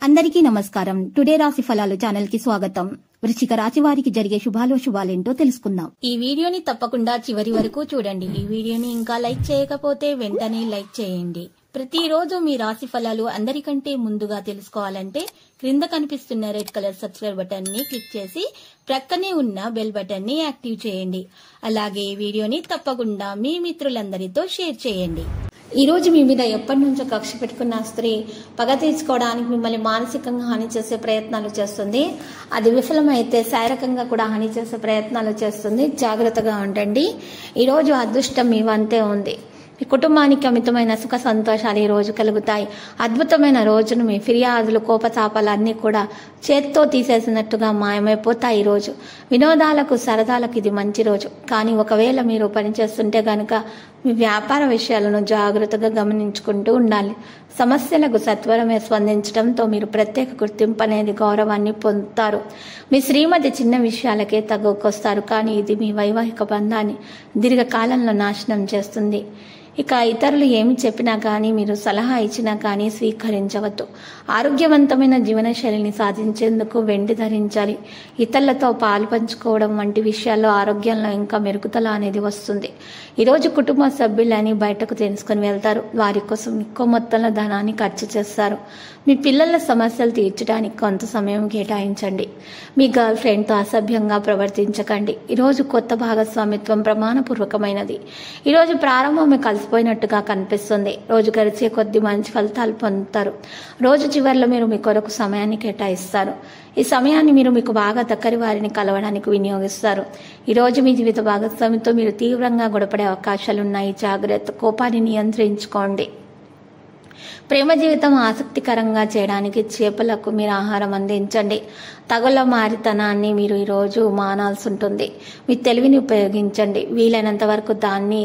అందరికీ నమస్కారం. టుడే రాశి ఫలాలు ఛానల్ కి స్వాగతం. వృశ్చిక రాశి వారికి జరిగే శుభాలేంటో తెలుసుకుందాం. ఈ వీడియోని తప్పకుండా చివరి వరకు చూడండి. ఈ వీడియోని ఇంకా లైక్ చేయకపోతే వెంటనే లైక్ చేయండి. ప్రతిరోజు మీ రాశి ఫలాలు అందరికంటే ముందుగా తెలుసుకోవాలంటే క్రింద కనిపిస్తున్న రెడ్ కలర్ సబ్స్క్రైబ్ బటన్ ని క్లిక్ చేసి ప్రక్కనే ఉన్న బెల్ బటన్ ని యాక్టివ్ చేయండి. అలాగే ఈ వీడియోని తప్పకుండా మీ మిత్రులందరితో షేర్ చేయండి. ఈ రోజు మీ మీద ఎప్పటి నుంచో కక్ష పెట్టుకున్న స్త్రీ పగ తీర్చుకోవడానికి మిమ్మల్ని మానసికంగా హాని చేసే ప్రయత్నాలు చేస్తుంది. అది విఫలమైతే శారీరకంగా కూడా హాని చేసే ప్రయత్నాలు చేస్తుంది. జాగ్రత్తగా ఉండండి. ఈ రోజు అదృష్టం మీ వంతే ఉంది. మీ కుటుంబానికి అమితమైన సుఖ సంతోషాలు ఈ రోజు కలుగుతాయి. అద్భుతమైన రోజును మీ ఫిర్యాదులు కోపతాపాలన్నీ కూడా చేత్తో తీసేసినట్టుగా మాయమైపోతాయి. ఈ రోజు వినోదాలకు సరదాలకు ఇది మంచి రోజు. కానీ ఒకవేళ మీరు పనిచేస్తుంటే గనుక మీ వ్యాపార విషయాలను జాగ్రత్తగా గమనించుకుంటూ ఉండాలి. సమస్యలకు సత్వరమే స్పందించడంతో మీరు ప్రత్యేక గుర్తింపు అనేది గౌరవాన్ని పొందుతారు. మీ శ్రీమతి చిన్న విషయాలకే తగ్గుకొస్తారు. కానీ ఇది మీ వైవాహిక బంధాన్ని దీర్ఘకాలంలో నాశనం చేస్తుంది. ఇక ఇతరులు ఏమి చెప్పినా కానీ మీరు సలహా ఇచ్చినా కానీ స్వీకరించవద్దు. ఆరోగ్యవంతమైన జీవనశైలిని సాధించేందుకు వెండి ధరించాలి. ఇతరులతో పాలు పంచుకోవడం వంటి విషయాల్లో ఆరోగ్యంలో ఇంకా మెరుగుదల అనేది వస్తుంది. ఈరోజు కుటుంబ సభ్యులని బయటకు తెలుసుకుని వెళ్తారు. వారి కోసం ఎక్కువ మొత్తంలో ధనాన్ని ఖర్చు చేస్తారు. మీ పిల్లల సమస్యలు తీర్చడానికి కొంత సమయం కేటాయించండి. మీ గర్ల్ ఫ్రెండ్తో అసభ్యంగా ప్రవర్తించకండి. ఈరోజు కొత్త భాగస్వామిత్వం ప్రమాణపూర్వకమైనది. ఈరోజు ప్రారంభం కలిసిపోయినట్టుగా కనిపిస్తుంది. రోజు గడిచే కొద్ది మంచి ఫలితాలు పొందుతారు. రోజు చివరిలో మీరు మీ కొరకు సమయాన్ని కేటాయిస్తారు. ఈ సమయాన్ని మీరు మీకు బాగా దగ్గరి వారిని కలవడానికి వినియోగిస్తారు. ఈరోజు మీ జీవిత భాగస్వామితో మీరు తీవ్రంగా గొడవపడే అవకాశాలున్నాయి. జాగ్రత్త. కోపాన్ని నియంత్రించుకోండి. ప్రేమ జీవితం ఆసక్తికరంగా చేయడానికి చేపలకు మీరు ఆహారం అందించండి. తగుల మారితనాన్ని మీరు ఈరోజు మానాల్సి ఉంటుంది. మీ తెలివిని ఉపయోగించండి. వీలైనంత వరకు దాన్ని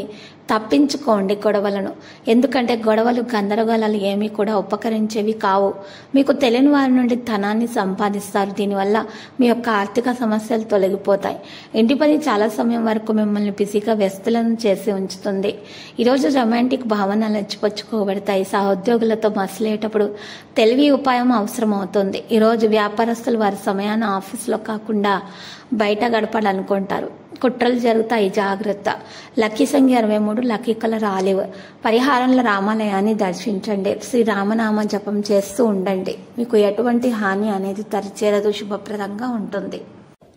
తప్పించుకోండి గొడవలను. ఎందుకంటే గొడవలు గందరగోళాలు ఏమీ కూడా ఉపకరించేవి కావు. మీకు తెలియని వారి నుండి ధనాన్ని సంపాదిస్తారు. దీనివల్ల మీ యొక్క ఆర్థిక సమస్యలు తొలగిపోతాయి. ఇంటి పని చాలా సమయం వరకు మిమ్మల్ని బిజీగా వ్యస్తులను చేసి ఉంచుతుంది. ఈరోజు రొమాంటిక్ భావనలు ఇచ్చిపుచ్చుకోబడతాయి. సహోద్యోగులతో మసలేటప్పుడు తెలివి ఉపాయం అవసరం అవుతుంది. ఈరోజు వ్యాపారస్తులు వారి సమయాన్ని ఆఫీసులో కాకుండా బయట గడపాలనుకుంటారు. కుట్రలు జరుగుతాయి. జాగ్రత్త. లక్కీ సంఖ్య 23. Lucky colour olive. పరిహారంలో రామాలయాన్ని దర్శించండి. శ్రీరామనామ జపం చేస్తూ ఉండండి. మీకు ఎటువంటి హాని అనేది తరచేరదు. శుభప్రదంగా ఉంటుంది.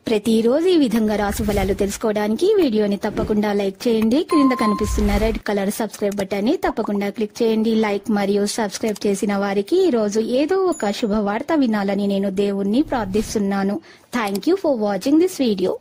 ప్రతిరోజు ఈ విధంగా రాశి ఫలాలు తెలుసుకోవడానికి వీడియోని తప్పకుండా లైక్ చేయండి. క్రింద కనిపిస్తున్న రెడ్ కలర్ సబ్స్క్రైబ్ బటన్ ని తప్పకుండా క్లిక్ చేయండి. లైక్ మరియు సబ్స్క్రైబ్ చేసిన వారికి ఈ రోజు ఏదో ఒక శుభవార్త వినాలని నేను దేవుణ్ణి ప్రార్థిస్తున్నాను. Thank you for watching this video.